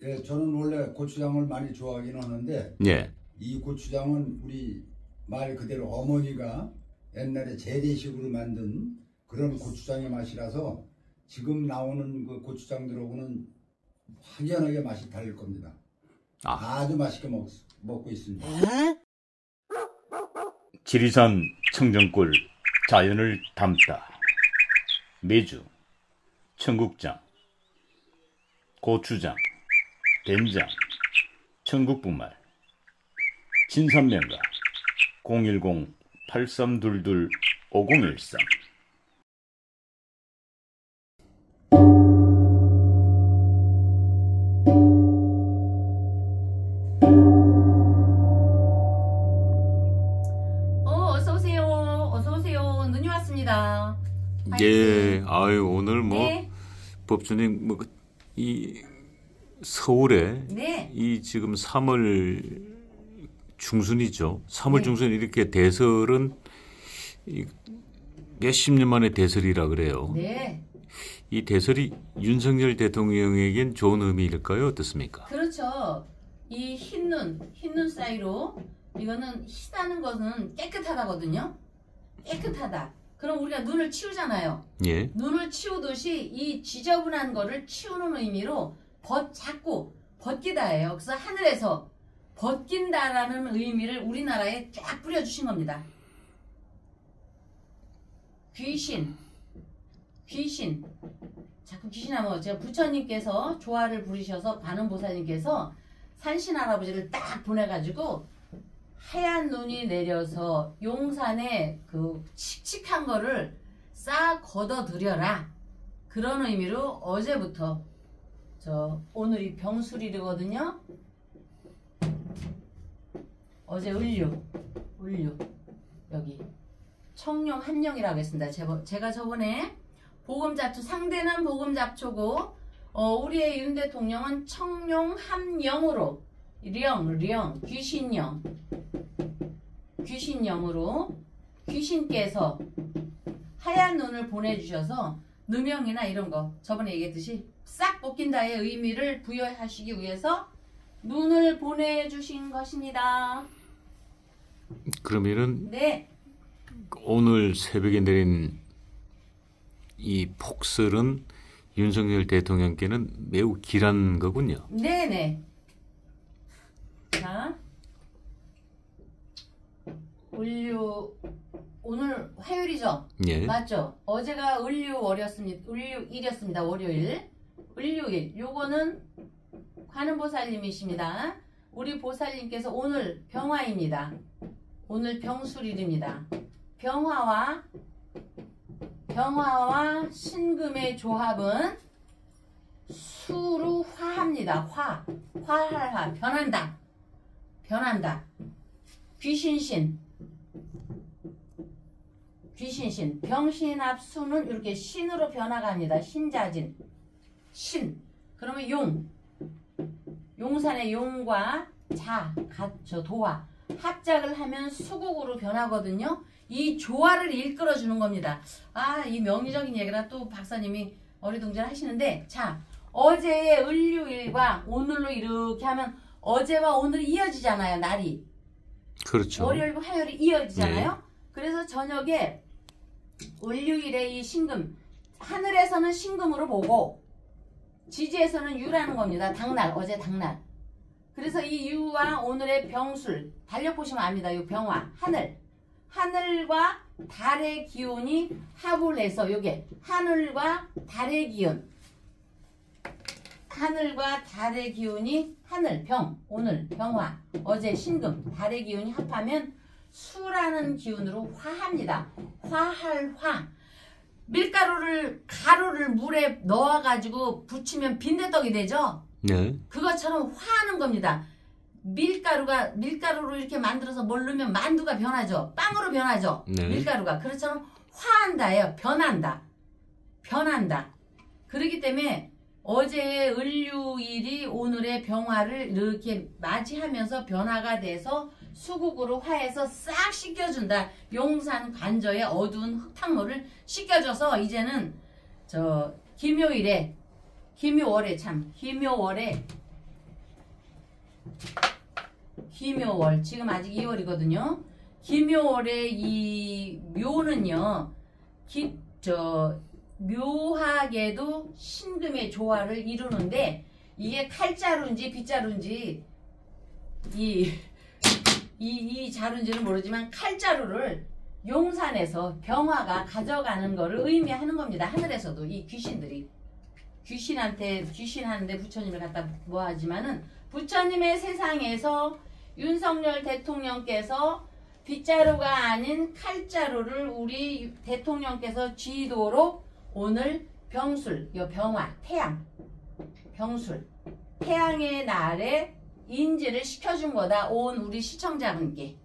예, 저는 원래 고추장을 많이 좋아하긴 하는데 예. 이 고추장은 우리 말 그대로 어머니가 옛날에 재래식으로 만든 그런 고추장의 맛이라서 지금 나오는 그 고추장들하고는 확연하게 맛이 다를 겁니다. 아주 맛있게 먹고 있습니다. 지리산 청정꿀 자연을 담다. 메주, 청국장, 고추장, 된장, 청국분말, 진산면가 010-8322-5013. 어서오세요. 어서오세요. 눈이 왔습니다. 예, 아유, 오늘 뭐, 네. 법주님, 뭐, 이, 서울에, 네. 이 지금 3월 중순이죠. 3월 네. 중순 이렇게 대설은 몇십 년 만에 대설이라 그래요. 네. 이 대설이 윤석열 대통령에겐 좋은 의미일까요? 어떻습니까? 그렇죠. 이 흰눈 사이로 이거는 희다는 것은 깨끗하다거든요. 깨끗하다. 그럼 우리가 눈을 치우잖아요. 예. 눈을 치우듯이 이 지저분한 거를 치우는 의미로 자꾸 벗기다예요. 그래서 하늘에서 벗긴다라는 의미를 우리나라에 쫙 뿌려주신 겁니다. 귀신. 자꾸 귀신하면 제가 부처님께서 조화를 부리셔서 관음보살님께서 산신할아버지를 딱 보내가지고 하얀 눈이 내려서 용산에 그 칙칙한 거를 싹 걷어들여라. 그런 의미로 어제부터 오늘이 병술일이거든요. 어제 을류 여기 청룡 한룡이라고 했습니다. 제가 저번에 보금잡초 상대는 보금잡초고 우리의 윤 대통령은 청룡 함령으로 령 귀신령으로 귀신께서 하얀 눈을 보내주셔서 누명이나 이런 거 저번에 얘기했듯이 싹 벗긴다의 의미를 부여하시기 위해서 눈을 보내주신 것입니다. 그러면은 네. 오늘 새벽에 내린 이 폭설은 윤석열 대통령께는 매우 길한 거군요. 네네. 자, 오늘 화요일이죠? 예. 맞죠? 어제가 을류일이었습니다. 월요일. 을류일. 요거는 관음보살님이십니다. 우리 보살님께서 오늘 병화입니다. 오늘 병술일입니다. 병화와 신금의 조합은 수로 화합니다. 화할화. 변한다. 귀신신. 병신 앞 수는 이렇게 신으로 변화가 합니다. 신자진. 신. 그러면 용산의 용과 도화. 합작을 하면 수국으로 변하거든요. 이 조화를 이끌어주는 겁니다. 이 명리적인 얘기라 또 박사님이 어리둥절 하시는데, 자, 어제의 을류일과 오늘로 이렇게 하면 어제와 오늘이 이어지잖아요, 날이. 그렇죠. 월요일과 화요일이 이어지잖아요. 네. 그래서 저녁에 을류일의 이 신금, 하늘에서는 신금으로 보고 지지에서는 유라는 겁니다. 어제 당날. 그래서 이 유와 오늘의 병술, 달력보시면 압니다. 이 병화, 하늘과 달의 기운이 합을 해서 요게 하늘과 달의 기운이 오늘 병화, 어제 신금, 달의 기운이 합하면 수라는 기운으로 화합니다. 화할화. 가루를 물에 넣어가지고 부치면 빈대떡이 되죠? 네. 그것처럼 화하는 겁니다. 밀가루로 이렇게 만들어서 뭘 넣으면 만두가 변하죠. 빵으로 변하죠. 네. 밀가루가. 그렇처럼 화한다예요. 변한다. 그렇기 때문에 어제의 을류일이 오늘의 병화를 이렇게 맞이하면서 변화가 돼서 수국으로 화해서 싹 씻겨준다. 용산 관저의 어두운 흙탕물을 씻겨줘서 이제는 김효월에 기묘월. 지금 아직 2월이거든요. 기묘월의 이 묘는요. 묘하게도 신금의 조화를 이루는데 이게 칼자루인지 빗자루인지 이 자루인지는 모르지만 칼자루를 용산에서 병화가 가져가는 거를 의미하는 겁니다. 하늘에서도 이 귀신들이 귀신 하는데 부처님을 갖다 뭐하지만은 부처님의 세상에서 윤석열 대통령께서 빗자루가 아닌 칼자루를 우리 대통령께서 쥐도록 오늘 병술, 병화, 태양, 병술, 태양의 날에 인지를 시켜준 거다. 온 우리 시청자분께.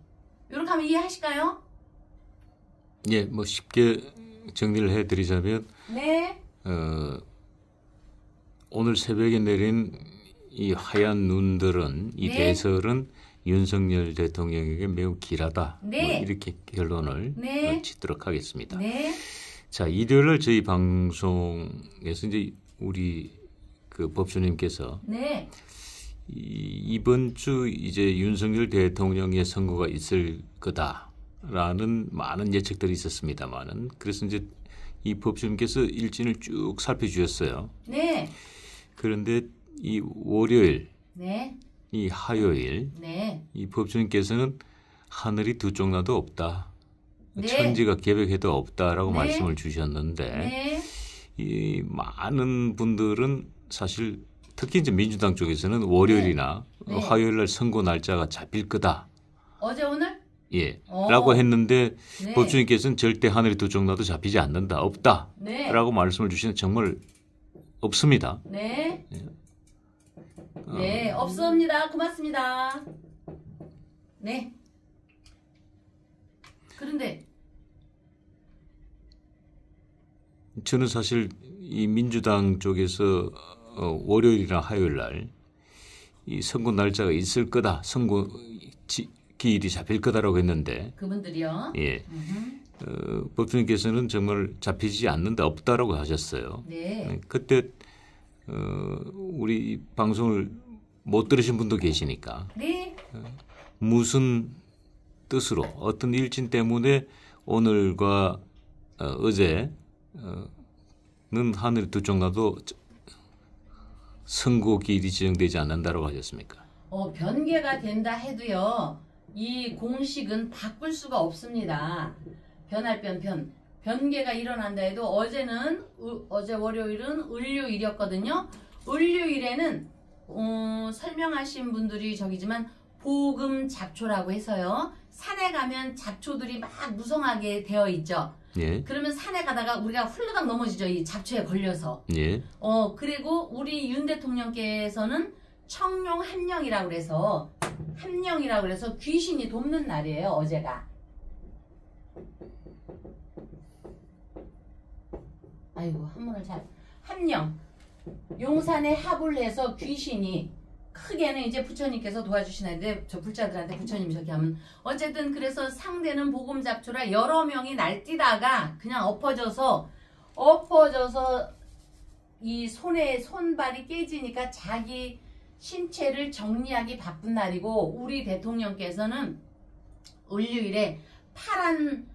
이렇게 하면 이해하실까요? 예, 뭐 쉽게 정리를 해드리자면 네. 오늘 새벽에 내린 이 하얀 눈들은 이 네. 대설은 윤석열 대통령에게 매우 길하다. 네. 뭐 이렇게 결론을 네. 짓도록 하겠습니다. 네. 자, 일요일날 저희 방송에서 이제 우리 그 법주님께서 네. 이번 주 이제 윤석열 대통령의 선거가 있을 거다라는 많은 예측들이 있었습니다만은 그래서 이제 이 법주님께서 일진을 쭉 살펴주셨어요. 네. 그런데 이 월요일, 네. 이 화요일, 네. 이 법주님께서는 하늘이 두 쪽 나도 없다. 네. 천지가 개벽해도 없다라고 네. 말씀을 주셨는데 네. 이 많은 분들은 사실 특히 이제 민주당 쪽에서는 월요일이나 네. 화요일 날 선거 날짜가 잡힐 거다. 어제 오늘? 예. 어. 라고 했는데 네. 법주님께서는 절대 하늘이 두 쪽 나도 잡히지 않는다. 없다. 네. 라고 말씀을 주시는 정말 없습니다. 네. 네, 없습니다. 고맙습니다. 네. 그런데 저는 사실 이 민주당 쪽에서 월요일이나 화요일 날 이 선거 날짜가 있을 거다. 선거 기일이 잡힐 거다라고 했는데 그분들이요. 예. 법주님께서는 정말 잡히지 않는다. 없다라고 하셨어요. 네. 그때 우리 방송을 못 들으신 분도 계시니까 네. 무슨 뜻으로 어떤 일진 때문에 오늘과 어제는 하늘 두 쪽 나도 선거 기일이 지정되지 않는다고 하셨습니까? 변개가 된다 해도요. 이 공식은 바꿀 수가 없습니다. 변할 변개가 일어난다 해도 어제 월요일은 을료일이었거든요. 을료일에는 설명하신 분들이 저기지만 보금 잡초라고 해서요. 산에 가면 잡초들이 막 무성하게 되어 있죠. 예. 그러면 산에 가다가 우리가 훌러덩 넘어지죠. 이 잡초에 걸려서. 예. 그리고 우리 윤 대통령께서는 청룡 함령이라고 그래서 귀신이 돕는 날이에요. 어제가. 아이고 한문을 함령. 용산에 합을 해서 귀신이 크게는 이제 부처님께서 도와주시는데 저 불자들한테 부처님이 저렇게 하면 어쨌든 그래서 상대는 보금잡초라 여러 명이 날뛰다가 그냥 엎어져서 이 손발이 깨지니까 자기 신체를 정리하기 바쁜 날이고 우리 대통령께서는 을류일에 파란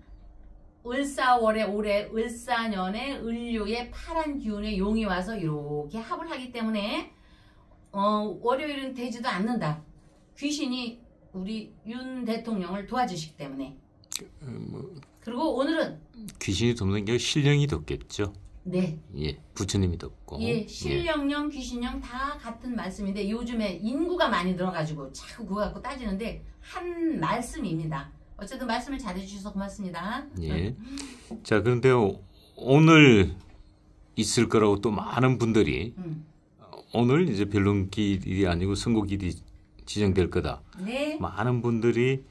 을사월에 올해 을사년에 을류의 파란 기운의 용이 와서 이렇게 합을 하기 때문에 월요일은 되지도 않는다. 귀신이 우리 윤 대통령을 도와주시기 때문에. 그리고 오늘은 귀신이 돕는 게 신령이 돕겠죠. 네. 예, 부처님이 돕고. 예, 신령령, 귀신령 다 같은 말씀인데 요즘에 인구가 많이 늘어가지고 자꾸 그거 갖고 따지는데 한 말씀입니다. 어쨌든 말씀을 잘해주셔서 고맙습니다. 예. 자, 그런데 오늘 있을 거라고 또 많은 분들이 오늘 이제 변론기일이 아니고 선거기일이 지정될 거다. 네. 많은 분들이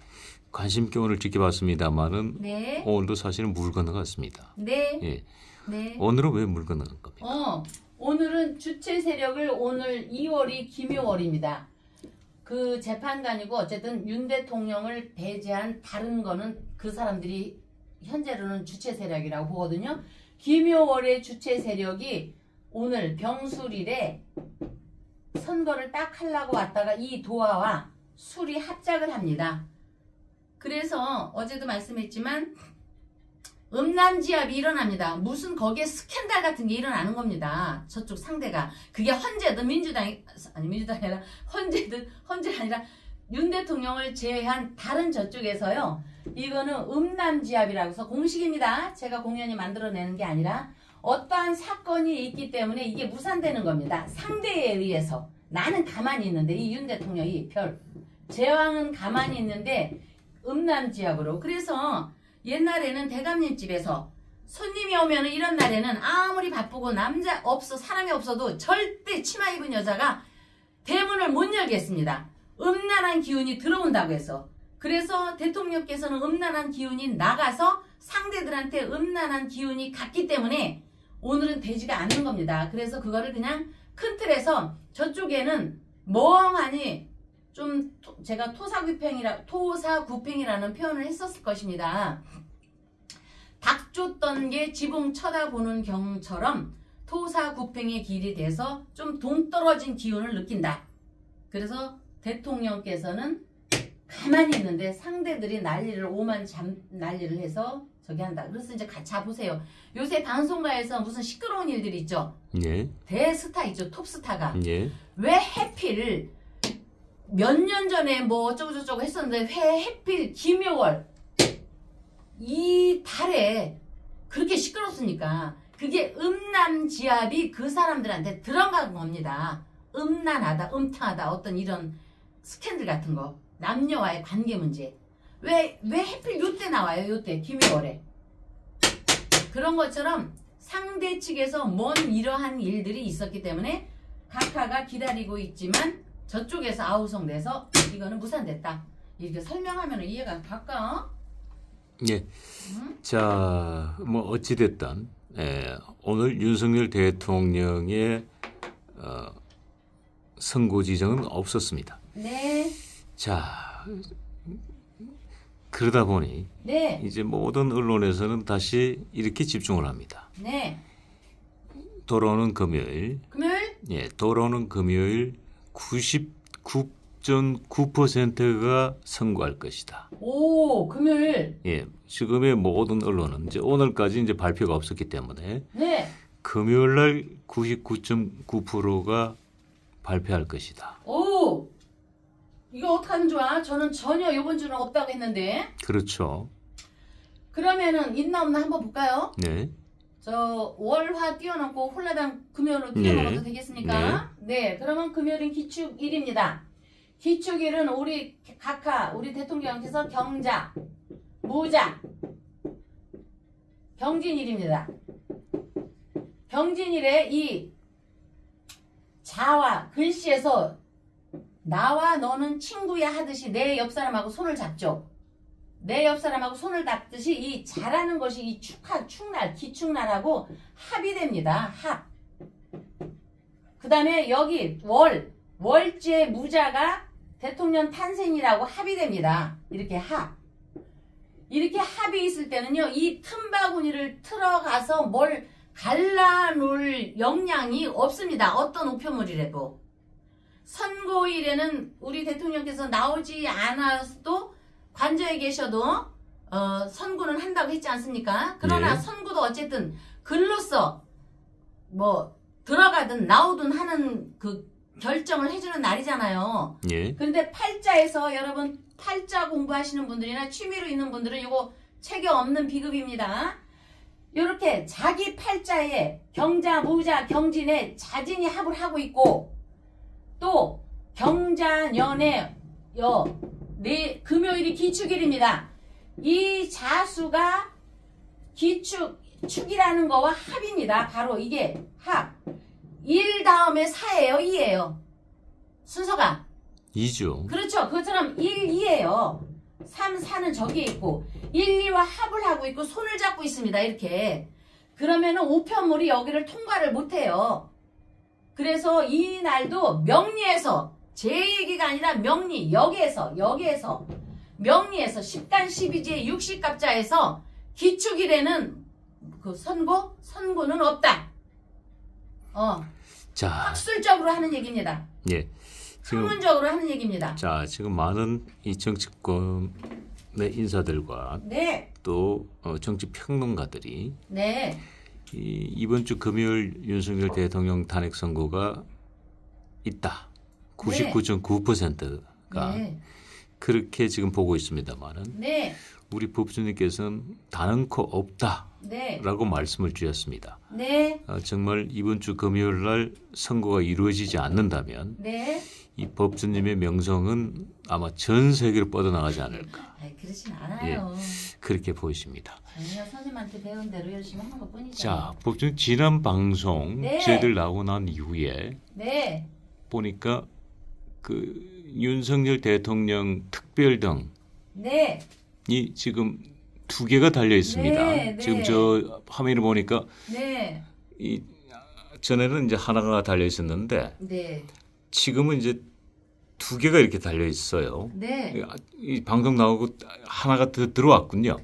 관심 있게 오늘 지켜봤습니다만은 네. 오늘도 사실은 물 건너갔습니다. 네. 예. 네. 오늘은 왜 물 건너간 겁니까? 오늘은 주체 세력을 오늘 2월이 기묘월입니다. 그 재판관이고 어쨌든 윤 대통령을 배제한 다른 거는 그 사람들이 현재로는 주체 세력이라고 보거든요. 기묘월의 주체 세력이 오늘 병술일에 선거를 딱 하려고 왔다가 이 도화와 술이 합작을 합니다. 그래서 어제도 말씀했지만 음란지압이 일어납니다. 무슨 거기에 스캔들 같은 게 일어나는 겁니다. 저쪽 상대가. 그게 헌재든 민주당이 아니라 헌재가 아니라 윤 대통령을 제외한 다른 저쪽에서요. 이거는 음란지압이라고 해서 공식입니다. 제가 공연히 만들어내는 게 아니라 어떠한 사건이 있기 때문에 이게 무산되는 겁니다. 상대에 의해서. 나는 가만히 있는데 이 윤 대통령이 제왕은 가만히 있는데 음란지압으로. 그래서 옛날에는 대감님 집에서 손님이 오면은 이런 날에는 아무리 바쁘고 사람이 없어도 절대 치마 입은 여자가 대문을 못 열겠습니다. 음란한 기운이 들어온다고 해서. 그래서 대통령께서는 음란한 기운이 나가서 상대들한테 음란한 기운이 갔기 때문에 오늘은 되지가 않는 겁니다. 그래서 그거를 그냥 큰 틀에서 저쪽에는 멍하니 좀 제가 토사구팽이라는 표현을 했었을 것입니다. 닭 쫓던 게 지붕 쳐다보는 경처럼 토사구팽의 길이 돼서 좀 동떨어진 기운을 느낀다. 그래서 대통령께서는 가만히 있는데 상대들이 난리를 해서 저기 한다. 그래서 이제 자보세요. 요새 방송가에서 무슨 시끄러운 일들이 있죠. 예. 대스타 있죠. 톱스타가. 예. 왜 해필 몇 년 전에 뭐 어쩌고저쩌고 했었는데 왜 해필 김효월 이 달에 그렇게 시끄럽습니까? 그게 음란지압이 그 사람들한테 들어간 겁니다. 음란하다, 음탕하다, 어떤 이런 스캔들 같은 거. 남녀와의 관계 문제. 왜 해필 요때 나와요? 요때 김효월에. 그런 것처럼 상대 측에서 뭔 이러한 일들이 있었기 때문에 각하가 기다리고 있지만 저쪽에서 아우성돼서 이거는 무산됐다. 이렇게 설명하면 이해가 갈까? 예. 자, 뭐 어찌됐든 오늘 윤석열 대통령의 선고 지정은 없었습니다. 네. 자, 그러다 보니 네. 이제 모든 언론에서는 다시 이렇게 집중을 합니다. 네. 돌아오는 금요일. 금요일? 예, 돌아오는 금요일 99.9%가 선고할 것이다. 오, 금요일. 예, 지금의 모든 언론은 이제 오늘까지 이제 발표가 없었기 때문에 네. 금요일 날 99.9%가 발표할 것이다. 오, 이거 어떡하면 좋아? 저는 전혀 이번 주는 없다고 했는데. 그렇죠. 그러면은 있나 없나 한번 볼까요? 네. 저 월화 띄워놓고 홀라당 금요일로 띄워놓어도 되겠습니까? 네. 그러면 금요일은 기축일입니다. 기축일은 우리 각하 우리 대통령께서 경자, 무자, 경진일입니다. 경진일에 이 자와 글씨에서 나와 너는 친구야 하듯이 내 옆 사람하고 손을 잡죠. 내 옆 사람하고 손을 잡듯이 이 자라는 것이 이 축날, 기축날하고 합이 됩니다. 합. 그 다음에 여기 월지의 무자가 대통령 탄생이라고 합이 됩니다. 이렇게 합. 이렇게 합이 있을 때는요, 이 틈바구니를 틀어가서 뭘 갈라놓을 역량이 없습니다. 어떤 우표물이라도. 선고일에는 우리 대통령께서 나오지 않아도 관저에 계셔도 선고는 한다고 했지 않습니까? 그러나 네. 선고도 어쨌든 글로써 뭐 들어가든 나오든 하는 그 결정을 해주는 날이잖아요. 예. 그런데 팔자에서 여러분 팔자 공부하시는 분들이나 취미로 있는 분들은 이거 체계 없는 비급입니다. 이렇게 자기 팔자에 경자, 무자, 경진에 자진이 합을 하고 있고 또 경자년에 금요일이 기축일입니다. 이 자수가 축이라는 거와 합입니다. 바로 이게 합. 1 다음에 4예요, 2예요. 순서가. 2죠. 그렇죠. 그것처럼 1, 2예요. 3, 4는 저기에 있고 1, 2와 합을 하고 있고 손을 잡고 있습니다. 이렇게. 그러면은 우편물이 여기를 통과를 못해요. 그래서 이 날도 명리에서 제 얘기가 아니라 명리 여기에서 명리에서 10간 12지의 60갑자에서 기축일에는 그 선고는 없다. 자, 학술적으로 하는 얘기입니다. 예. 지금 학문적으로 하는 얘기입니다. 자, 지금 많은 이 정치권의 인사들과 네, 또 정치 평론가들이 네, 이번 주 금요일 윤석열 대통령 탄핵 선고가 있다. 99.9%가 네, 그렇게 지금 보고 있습니다만은 네, 우리 법조님께서는 단언코 없다라고 네, 말씀을 주셨습니다. 네, 정말 이번 주 금요일 날 선고가 이루어지지 않는다면 네. 이 법조님의 명성은 아마 전 세계로 뻗어나가지 않을까. 아이, 그렇진 않아요. 그렇게 보이십니다. 저희가 선생님한테 배운 대로 열심히 하는 것 뿐이죠. 자, 법조님 지난 방송 네. 저희들 나오고 난 이후에 네, 보니까 그 윤석열 대통령 특별등이 네, 지금 2개가 달려 있습니다. 네, 네. 지금 저 화면을 보니까 네, 이 전에는 이제 하나가 달려 있었는데 네, 지금은 이제 2개가 이렇게 달려 있어요. 네. 이 방송 나오고 하나가 더 들어왔군요.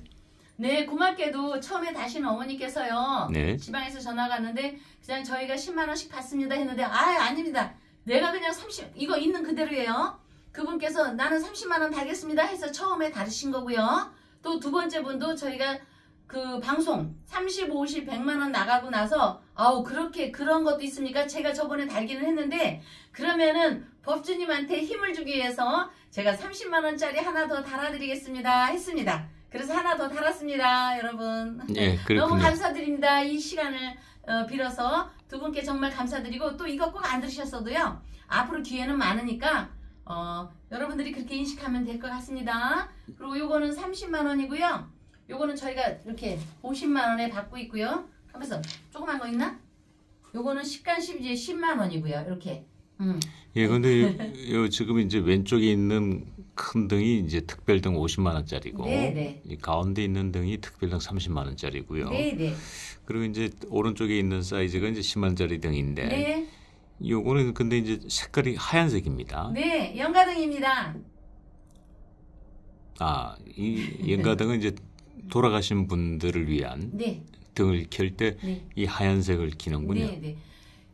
네, 고맙게도 처음에 다시는 어머니께서요. 네. 지방에서 전화가 왔는데 그냥 저희가 10만 원씩 받습니다 했는데 아닙니다. 내가 그냥 30 이거 있는 그대로예요. 그분께서 나는 30만 원 달겠습니다 해서 처음에 다르신 거고요. 또 두 번째 분도 저희가 그 방송 30, 50, 100만 원 나가고 나서 아우 그렇게 그런 것도 있습니까? 제가 저번에 달기는 했는데 그러면은 법주님한테 힘을 주기 위해서 제가 30만 원짜리 하나 더 달아드리겠습니다 했습니다. 그래서 하나 더 달았습니다, 여러분. 네, 그렇군요. 너무 감사드립니다. 이 시간을 빌어서 두 분께 정말 감사드리고 또 이거 꼭 안 들으셨어도요. 앞으로 기회는 많으니까 여러분들이 그렇게 인식하면 될 것 같습니다. 그리고 요거는 30만 원이고요. 요거는 저희가 이렇게 50만 원에 받고 있고요. 하면서 조그만 거 있나? 요거는 식간식비에 10만 원이고요. 이렇게. 예, 근데 요 지금 이제 왼쪽에 있는 큰 등이 이제 특별등 50만 원짜리고 네네. 이 가운데 있는 등이 특별등 30만 원짜리고요. 네네. 그리고 이제 오른쪽에 있는 사이즈가 이제 10만 원짜리 등인데 네. 요거는 근데 이제 색깔이 하얀색입니다. 네. 연가등입니다. 이 연가등은 이제 돌아가신 분들을 위한 네. 등을 켤 때 이 네. 하얀색을 기는군요. 네, 네.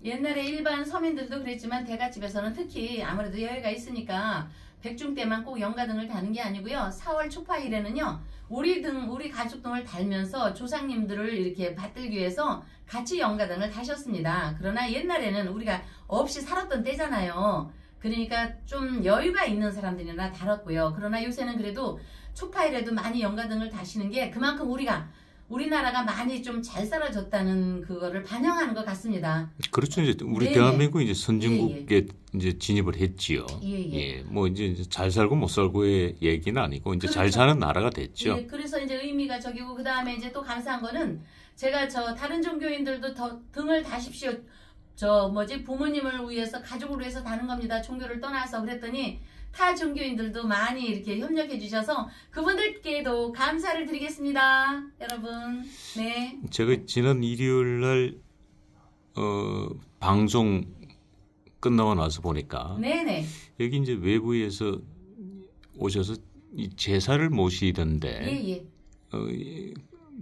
옛날에 일반 서민들도 그랬지만 대갓집에서는 특히 아무래도 여유가 있으니까 백중 때만 꼭 연가등을 다는 게 아니고요. 4월 초파일에는요. 우리 가족 등을 달면서 조상님들을 이렇게 받들기 위해서 같이 연가등을 다셨습니다. 그러나 옛날에는 우리가 없이 살았던 때잖아요. 그러니까 좀 여유가 있는 사람들이나 달았고요. 그러나 요새는 그래도 초파일에도 많이 연가등을 다시는 게 그만큼 우리나라가 많이 좀 잘 살아졌다는 그거를 반영하는 것 같습니다. 그렇죠. 이제 우리 네, 대한민국이 이제 선진국에 이제 진입을 했지요. 예. 뭐 이제 잘 살고 못 살고의 얘기는 아니고 이제 잘 그렇죠. 사는 나라가 됐죠. 예, 그래서 이제 의미가 저기고 그 다음에 이제 또 감사한 거는 제가 다른 종교인들도 더 등을 다십시오. 부모님을 위해서 가족을 위해서 다는 겁니다. 종교를 떠나서 그랬더니 타 종교인들도 많이 이렇게 협력해 주셔서 그분들께도 감사를 드리겠습니다. 여러분. 네. 제가 지난 일요일 날 방송 끝나고 나서 보니까 네네. 여기 이제 외부에서 오셔서 이 제사를 모시던데 예.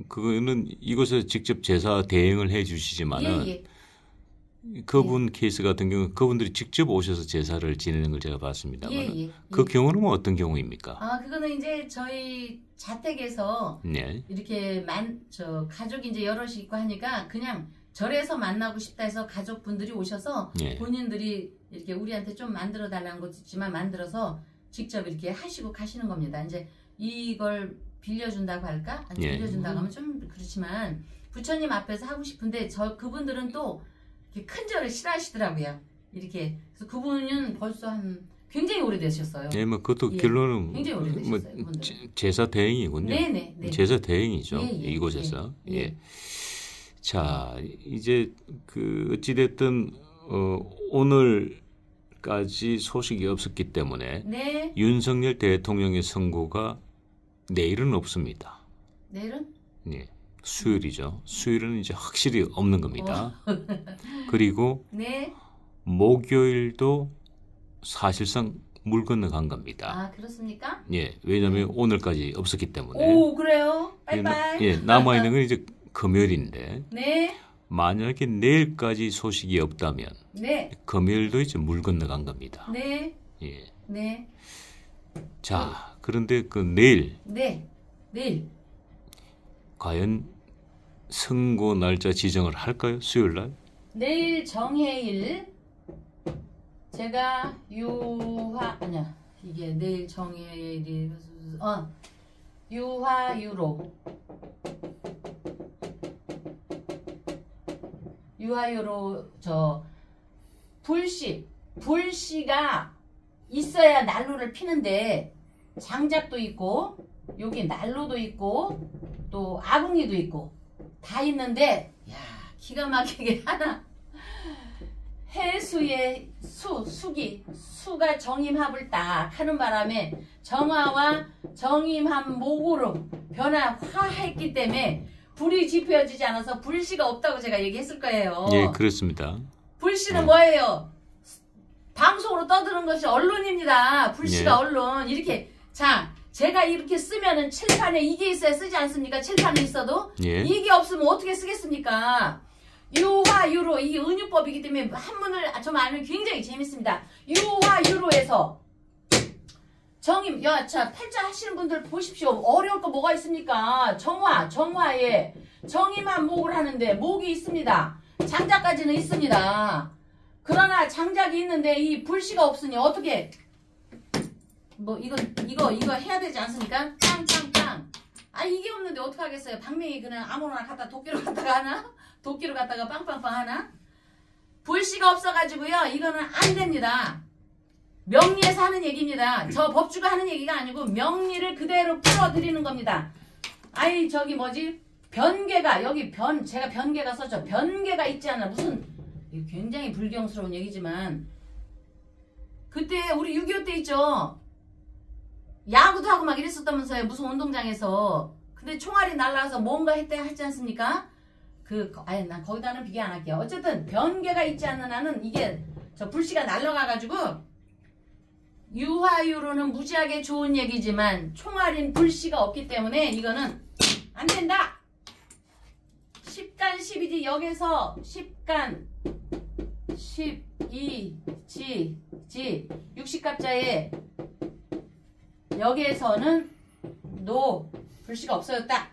그거는 이곳에 직접 제사 대행을 해 주시지만은 예. 그분 케이스 같은 경우는 그분들이 직접 오셔서 제사를 지내는 걸 제가 봤습니다만 예. 그 경우는 뭐 어떤 경우입니까? 그거는 이제 저희 자택에서 네. 이렇게 가족이 이제 여럿이 있고 하니까 그냥 절에서 만나고 싶다 해서 가족분들이 오셔서 네. 본인들이 이렇게 우리한테 좀 만들어 달라는 것도 있지만 만들어서 직접 이렇게 하시고 가시는 겁니다. 이제 이걸 빌려준다고 할까? 아니, 네. 빌려준다고 하면 좀 그렇지만 부처님 앞에서 하고 싶은데 그분들은 또 이렇게 큰 절을 싫어하시더라고요. 이렇게 그래서 그분은 벌써 굉장히 오래되셨어요. 네, 뭐 그것도 예. 결론은 굉장히 오래되셨어요. 뭐 그분들은. 제사 대행이군요. 네네. 제사 대행이죠. 예. 이곳에서. 예. 예. 자, 이제 그 어찌됐든 오늘까지 소식이 없었기 때문에 네. 윤석열 대통령의 선고가 내일은 없습니다. 내일은? 예. 수요일이죠. 수요일은 이제 확실히 없는 겁니다. 그리고 네. 목요일도 사실상 물 건너간 겁니다. 그렇습니까? 예, 왜냐하면 오늘까지 없었기 때문에. 오, 그래요? 빠이빠이. 남아 있는 건 이제 금요일인데 네. 만약에 내일까지 소식이 없다면 네. 금요일도 이제 물 건너간 겁니다. 네. 예. 네. 자, 그런데 그 내일 네. 내일. 과연 선고 날짜 지정을 할까요? 수요일 날? 내일 정해일 제가 아니야 이게 내일 정해일이 유화유로 저 불씨가 있어야 난로를 피는데 장작도 있고 여기 난로도 있고 또 아궁이도 있고 다 있는데 야 기가 막히게 하나 해수의 수가 정임합을 딱 하는 바람에 정화와 정임합 목으로 변화했기 때문에 불이 지펴지지 않아서 불씨가 없다고 제가 얘기했을 거예요. 예, 그렇습니다. 불씨는 뭐예요? 방송으로 떠드는 것이 언론입니다. 불씨가 예. 언론. 이렇게 자 제가 이렇게 쓰면은 칠판에 이게 있어야 쓰지 않습니까? 칠판에 있어도 예. 이게 없으면 어떻게 쓰겠습니까? 유화유로 이게 은유법이기 때문에 한문을 좀 알면 굉장히 재밌습니다. 유화유로에서 정임 자 팔자 하시는 분들 보십시오. 어려울 거 뭐가 있습니까? 정화에 정임한 목을 하는데 목이 있습니다. 장작까지는 있습니다. 그러나 장작이 있는데 이 불씨가 없으니 어떻게 뭐 이거 해야 되지 않습니까? 땅땅땅. 아 이게 없는데 어떡하겠어요? 박명이 그냥 아무거나 갖다 도끼로 갖다가 하나? 도끼로 갖다가 빵빵빵 하나? 불씨가 없어가지고요. 이거는 안 됩니다. 명리에서 하는 얘기입니다. 저 법주가 하는 얘기가 아니고 명리를 그대로 풀어드리는 겁니다. 아이 저기 뭐지? 변계가 여기 제가 변계가 썼죠. 변계가 있지 않아. 무슨 굉장히 불경스러운 얘기지만 그때 우리 6.25 때 있죠. 야구도 하고 막 이랬었다면서요. 무슨 운동장에서. 근데 총알이 날라와서 뭔가 했지 않습니까? 난 거기다는 비교 안 할게요. 어쨌든 변계가 있지 않는 한은 이게 저 불씨가 날라가가지고 유화유로는 무지하게 좋은 얘기지만 총알인 불씨가 없기 때문에 이거는 안 된다. 10간 12지 여기서 10간 12지 60갑자에 여기에서는 불씨가 없어졌다.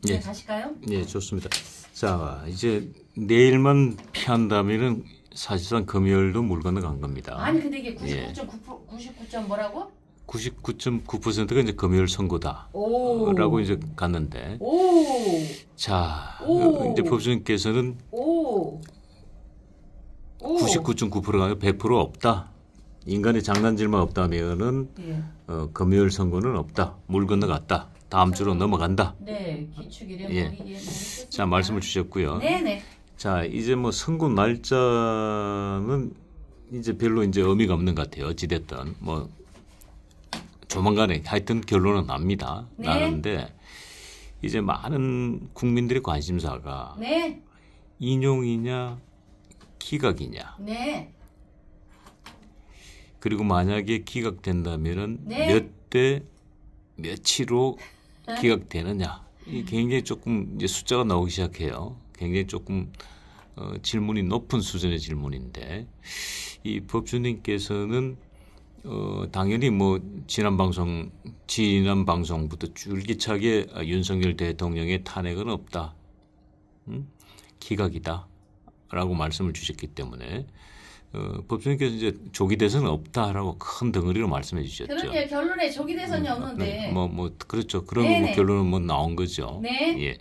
예. 가실까요? 예, 좋습니다. 자, 이제 내일만 피한다면은 사실상 금요일도 물 건너간 겁니다. 아니 근데 이게 99.9% 예. 99점 뭐라고? 99.9%가 이제 금요일 선고다. 오. 라고 이제 갔는데. 오. 자, 오. 이제 법조인께서는 오. 99.9%가 아니라 100% 없다. 인간의 장난질만 없다면은 예. 금요일 선고는 없다. 물 건너갔다. 다음 주로 넘어간다. 네, 기축일에 예. 자, 말씀을 주셨고요. 네네. 자, 이제 뭐 선고 날짜는 이제 별로 이제 의미가 없는 것 같아요. 어찌됐든 뭐 조만간에 하여튼 결론은 납니다. 네. 나는데 이제 많은 국민들의 관심사가 네. 인용이냐 기각이냐. 네. 그리고 만약에 기각된다면은 네. 몇 대 며칠로 기각되느냐. 이 굉장히 조금 이제 숫자가 나오기 시작해요. 굉장히 조금 질문이 높은 수준의 질문인데 이 법주님께서는 당연히 뭐 지난 방송부터 줄기차게 윤석열 대통령의 탄핵은 없다. 기각이다라고 말씀을 주셨기 때문에 법조님께서 이제 조기 대선은 없다라고 큰 덩어리로 말씀해 주셨죠. 그럼요. 결론에 조기 대선이 없는데. 그렇죠. 그런 네네. 결론은 뭐 나온 거죠. 네. 예.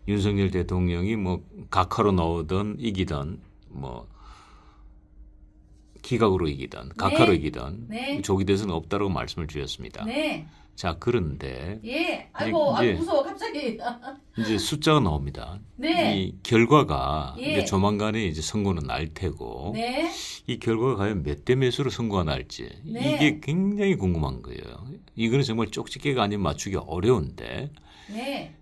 윤석열 대통령이 뭐 각하로 나오든 이기든 뭐 기각으로 이기든 각하로 네. 이기든 네. 조기 대선은 없다라고 말씀을 주셨습니다. 네. 자, 그런데 예. 아이고, 이제 무서워 갑자기. 이제 숫자가 나옵니다. 네. 이 결과가 예. 이제 조만간에 이제 선고는 날 테고 네. 이 결과가 과연 몇 대 몇으로 선고가 날지 네. 이게 굉장히 궁금한 거예요. 이거는 정말 쪽집게가 아니면 맞추기 어려운데 네.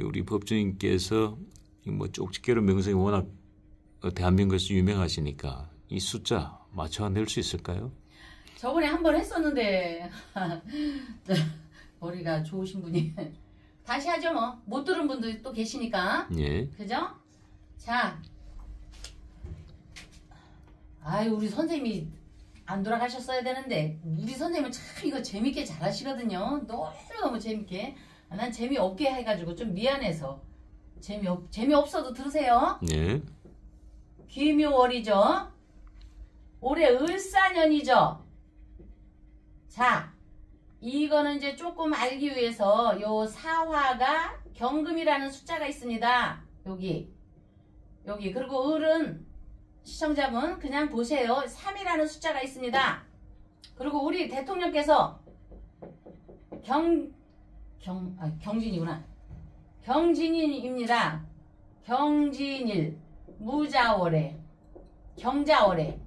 우리 법조인께서 뭐 쪽집게로 명성이 워낙 대한민국에서 유명하시니까 이 숫자 맞춰낼 수 있을까요? 저번에 한 번 했었는데 머리가 좋으신 분이 다시 하죠 뭐. 못 들은 분도 또 계시니까. 예. 그죠? 자, 아유 우리 선생님이 안 돌아가셨어야 되는데 우리 선생님은 참 이거 재밌게 잘하시거든요. 너무너무 재밌게. 난 재미없게 해가지고 좀 미안해서. 재미없어도 들으세요. 네. 귀묘월이죠. 올해 을사년이죠. 자, 이거는 이제 조금 알기 위해서 요 사화가 경금이라는 숫자가 있습니다. 여기 그리고 을은 시청자분 그냥 보세요. 3이라는 숫자가 있습니다. 그리고 우리 대통령께서 경진이구나. 경진입니다. 경진일, 무자월에, 경자월에.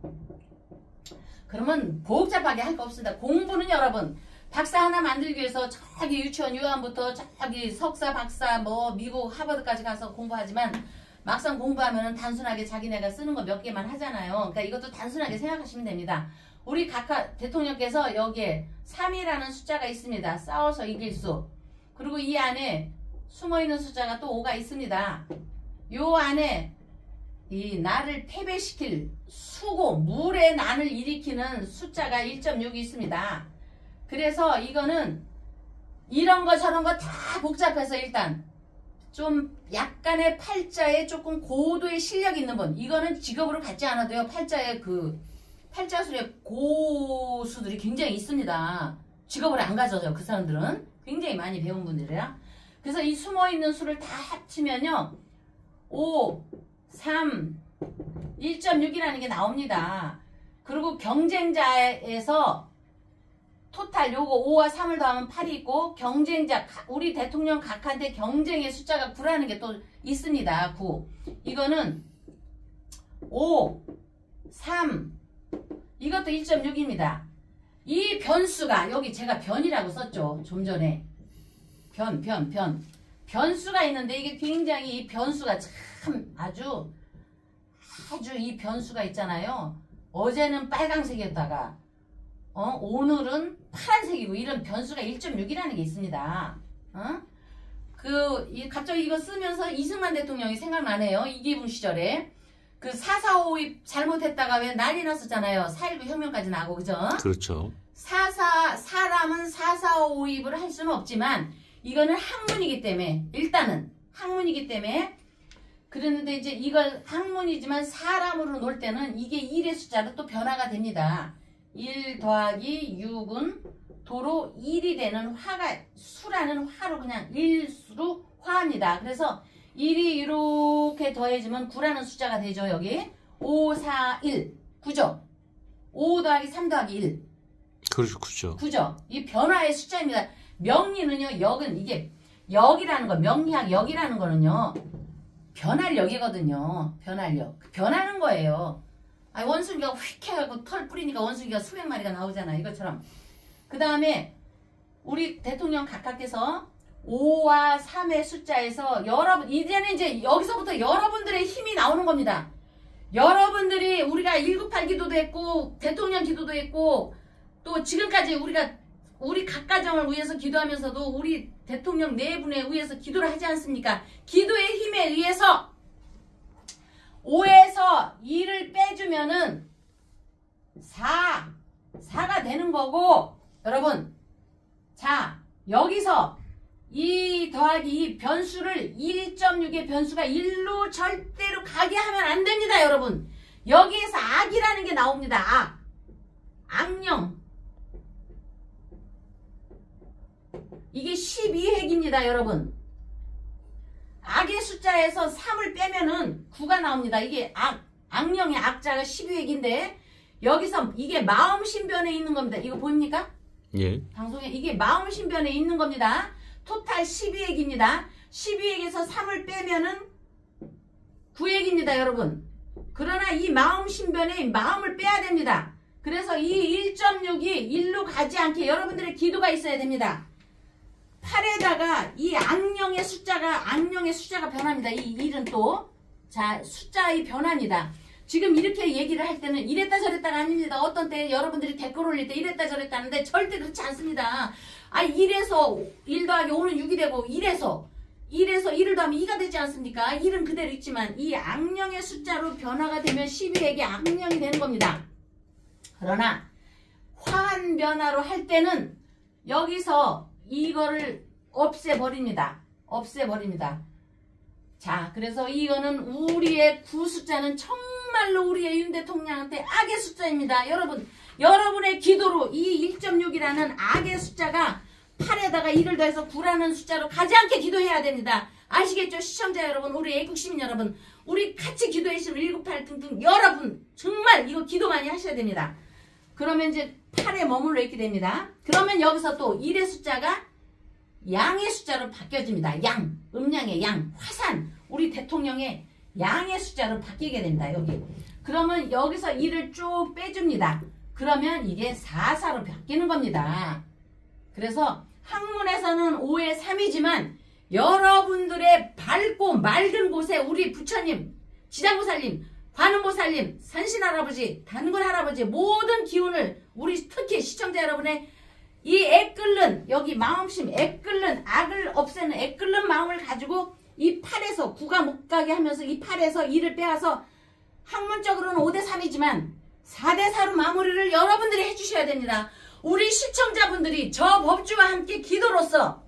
그러면 복잡하게 할 거 없습니다. 공부는 여러분 박사 하나 만들기 위해서 저기 유치원 유아부터 저기 석사 박사 뭐 미국 하버드까지 가서 공부하지만 막상 공부하면은 단순하게 자기네가 쓰는 거 몇 개만 하잖아요. 그러니까 이것도 단순하게 생각하시면 됩니다. 우리 각하 대통령께서 여기에 3이라는 숫자가 있습니다. 싸워서 이길 수. 그리고 이 안에 숨어있는 숫자가 또 5가 있습니다. 요 안에 이 나를 패배시킬 수고, 물의 난을 일으키는 숫자가 1.6이 있습니다. 그래서 이거는 이런 거 저런 거 다 복잡해서 일단 좀 약간의 팔자에 조금 고도의 실력 있는 분, 이거는 직업으로 갖지 않아도요. 팔자술의 고수들이 굉장히 있습니다. 직업으로 안 가져요. 그 사람들은 굉장히 많이 배운 분들이라. 그래서 이 숨어있는 수를 다 합치면요 5, 3, 1.6이라는 게 나옵니다. 그리고 경쟁자에서 토탈 요거 5와 3을 더하면 8이 있고, 경쟁자 우리 대통령 각한테 경쟁의 숫자가 9라는 게 또 있습니다. 9. 이거는 5, 3 이것도 1.6입니다. 이 변수가 여기 제가 변이라고 썼죠. 좀 전에 변수가 있는데 이게 굉장히 이 변수가 참 아주 이 변수가 있잖아요. 어제는 빨강색이었다가 오늘은 파란색이고, 이런 변수가 1.6이라는 게 있습니다. 갑자기 이거 쓰면서 이승만 대통령이 생각나네요. 이기붕 시절에 그 4.4.5입 잘못했다가 왜 난리 났었잖아요. 4.19 혁명까지 나고, 그죠? 그렇죠. 사람은 4.4.5입을 할 수는 없지만 이거는 학문이기 때문에, 일단은 학문이기 때문에 그랬는데, 이제 이걸 학문이지만 사람으로 놓을 때는 이게 1의 숫자로 또 변화가 됩니다. 1 더하기 6은 도로 1이 되는 화가, 수라는 화로 그냥 1수로 화합니다. 그래서 1이 이렇게 더해지면 9라는 숫자가 되죠. 여기 5, 4, 1 9죠. 5 더하기 3 더하기 1 그렇죠. 9죠. 9죠. 이 변화의 숫자입니다. 명리는요, 역은 이게 역이라는 거, 명리학 역이라는 거는요 변할 역이거든요. 변할 역. 변하는 거예요. 원숭이가 휙 해가지고 털 뿌리니까 원숭이가 수백 마리가 나오잖아. 이것처럼. 그 다음에 우리 대통령 각하께서 5와 3의 숫자에서 여러분, 이제는 이제 여기서부터 여러분들의 힘이 나오는 겁니다. 여러분들이, 우리가 198 기도도 했고 대통령 기도도 했고 또 지금까지 우리 각 가정을 위해서 기도하면서도 우리 대통령 네 분에 의해서 기도를 하지 않습니까? 기도의 힘에 의해서 5에서 2를 빼주면은 4가 되는 거고, 여러분, 자, 여기서 2 더하기 2 변수를 1.6의 변수가 1로 절대로 가게 하면 안 됩니다, 여러분. 여기에서 악이라는 게 나옵니다. 악령. 이게 12획입니다, 여러분. 악의 숫자에서 3을 빼면은 9가 나옵니다. 이게 악령의 악자가 12획인데, 여기서 이게 마음신변에 있는 겁니다. 이거 보입니까? 예. 방송에 이게 마음신변에 있는 겁니다. 토탈 12획입니다. 12획에서 3을 빼면은 9획입니다, 여러분. 그러나 이 마음신변에 마음을 빼야 됩니다. 그래서 이 1.6이 1로 가지 않게 여러분들의 기도가 있어야 됩니다. 8에다가 이 악령의 숫자가 변합니다. 이 1은 또, 자, 숫자의 변화입니다. 지금 이렇게 얘기를 할 때는 이랬다 저랬다가 아닙니다. 어떤 때 여러분들이 댓글 올릴 때 이랬다 저랬다 하는데 절대 그렇지 않습니다. 1에서 1 더하기 5는 6이 되고, 1에서 1에서 1을 더하면 2가 되지 않습니까? 1은 그대로 있지만 이 악령의 숫자로 변화가 되면 12에게 악령이 되는 겁니다. 그러나 화한 변화로 할 때는 여기서 이거를 없애버립니다. 자, 그래서 이거는 우리의 9 숫자는 정말로 우리의 윤 대통령한테 악의 숫자입니다. 여러분의 기도로 이 1.6이라는 악의 숫자가 8에다가 1을 더해서 9라는 숫자로 가지 않게 기도해야 됩니다. 아시겠죠? 시청자 여러분, 우리 애국 시민 여러분, 우리 같이 기도해 주시는 198 등등 여러분 정말 이거 기도 많이 하셔야 됩니다. 그러면 이제 8에 머물러 있게 됩니다. 그러면 여기서 또 1의 숫자가 양의 숫자로 바뀌어집니다. 양, 음양의 양, 화산, 우리 대통령의 양의 숫자로 바뀌게 됩니다. 여기. 그러면 여기서 1을 쭉 빼줍니다. 그러면 이게 4사로 바뀌는 겁니다. 그래서 학문에서는 5의 3이지만 여러분들의 밝고 맑은 곳에 우리 부처님, 지장보살님, 관음보살님, 산신할아버지, 단굴할아버지 모든 기운을 우리 특히 시청자 여러분의 이 애끓는 여기 마음심 애끓는 악을 없애는 애끓는 마음을 가지고 이 8에서 9가 못 가게 하면서 이 8에서 2를 빼와서 학문적으로는 5대 3이지만 4대 4로 마무리를 여러분들이 해주셔야 됩니다. 우리 시청자분들이 저 법주와 함께 기도로서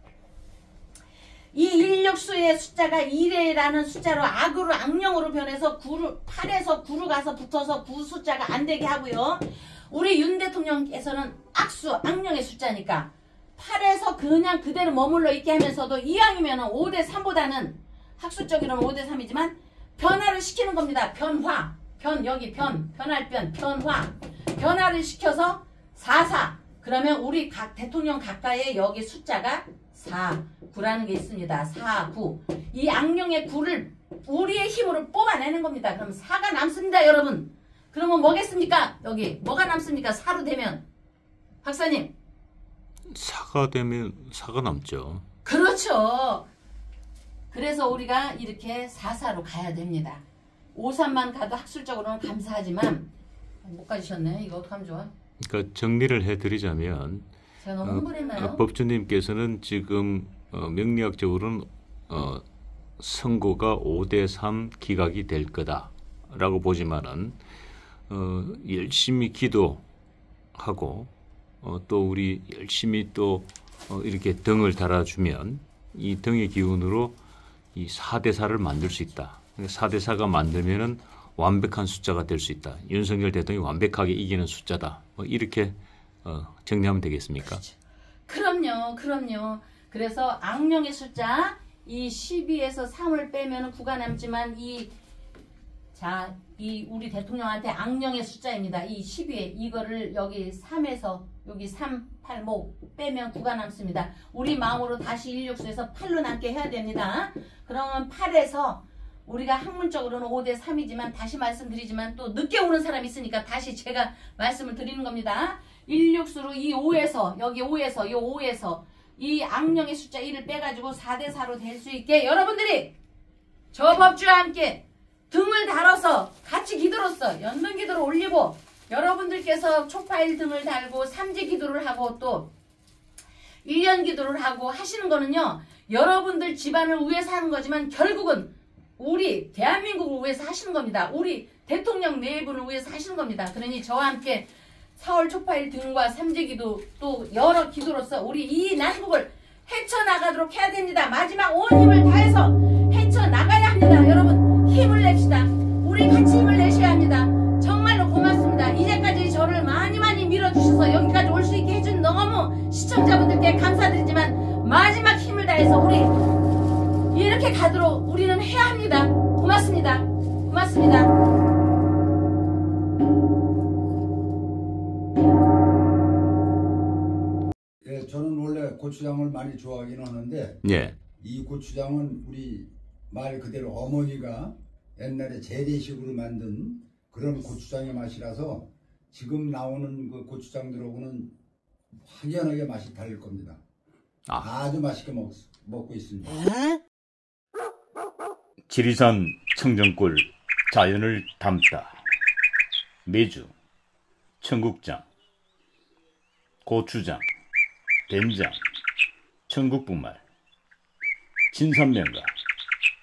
이 인력수의 숫자가 1이라는 숫자로 악으로 악령으로 변해서 8에서 9로 가서 붙어서 9 숫자가 안 되게 하고요. 우리 윤 대통령께서는 악수, 악령의 숫자니까 8에서 그냥 그대로 머물러 있게 하면서도 이왕이면 5대 3보다는 학술적으로는 5대 3이지만 변화를 시키는 겁니다. 변화, 여기 변할 변화. 변화를 시켜서 4. 그러면 우리 각 대통령 가까이에 여기 숫자가 4, 9라는 게 있습니다. 4, 9. 이 악령의 9를 우리의 힘으로 뽑아내는 겁니다. 그럼 4가 남습니다, 여러분. 그러면 뭐겠습니까? 여기 뭐가 남습니까? 4로 되면 박사님. 4가 되면 4가 남죠. 그렇죠. 그래서 우리가 이렇게 4사로 가야 됩니다. 5,3만 가도 학술적으로는 감사하지만 못 가주셨네. 이거 어떡하면 좋아? 그러니까 정리를 해드리자면 제가 너무 흥분했나요? 법주님께서는 지금 명리학적으로는 선고가 5대 3 기각이 될 거다라고 보지만은 열심히 기도하고 또 우리 열심히 또 이렇게 등을 달아주면 이 등의 기운으로 이 4대 4를 만들 수 있다. 4대 4가 만들면은 완벽한 숫자가 될 수 있다. 윤석열 대통령이 완벽하게 이기는 숫자다. 이렇게 정리하면 되겠습니까? 그렇죠. 그럼요. 그래서 악령의 숫자 이 12에서 3을 빼면 9가 남지만 이 우리 대통령한테 악령의 숫자입니다. 이 12에 이거를 여기 3에서 여기 3, 8, 뭐 빼면 9가 남습니다. 우리 마음으로 다시 인력수에서 8로 남게 해야 됩니다. 그러면 8에서 우리가 학문적으로는 5대 3이지만 다시 말씀드리지만 또 늦게 오는 사람이 있으니까 다시 제가 말씀을 드리는 겁니다. 인력수로 이 5에서 여기 5에서 이 5에서 이 악령의 숫자 1을 빼가지고 4대 4로 될 수 있게 여러분들이 저 법주와 함께 등을 달아서 같이 기도로서 연등 기도를 올리고 여러분들께서 초파일 등을 달고 삼지 기도를 하고 또 1년 기도를 하고 하시는 거는요. 여러분들 집안을 위해서 하는 거지만 결국은 우리 대한민국을 위해서 하시는 겁니다. 우리 대통령 내분을 위해서 하시는 겁니다. 그러니 저와 함께 4월 초파일 등과 삼지기도 또 여러 기도로서 우리 이 난국을 헤쳐나가도록 해야 됩니다. 마지막 온 힘을 다해서 헤쳐나가야 합니다. 여러분 힘을 냅시다. 우리 같이 힘을 내셔야 합니다. 정말로 고맙습니다. 이제까지 저를 많이 밀어주셔서 여기까지 올 수 있게 해준 너무 시청자분들께 감사드리지만 마지막 힘을 다해서 우리 이렇게 가도록 우리는 해야 합니다. 고맙습니다. 예, 저는 원래 고추장을 많이 좋아하긴 하는데 예. 이 고추장은 우리 말 그대로 어머니가 옛날에 재래식으로 만든 그런 고추장의 맛이라서 지금 나오는 그 고추장들하고는 확연하게 맛이 다를 겁니다. 아주 맛있게 먹고 있습니다. 지리산 청정골 자연을 담다. 메주, 청국장, 고추장, 된장, 청국분말, 진선명가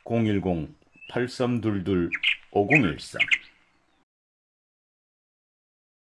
010-8322-5013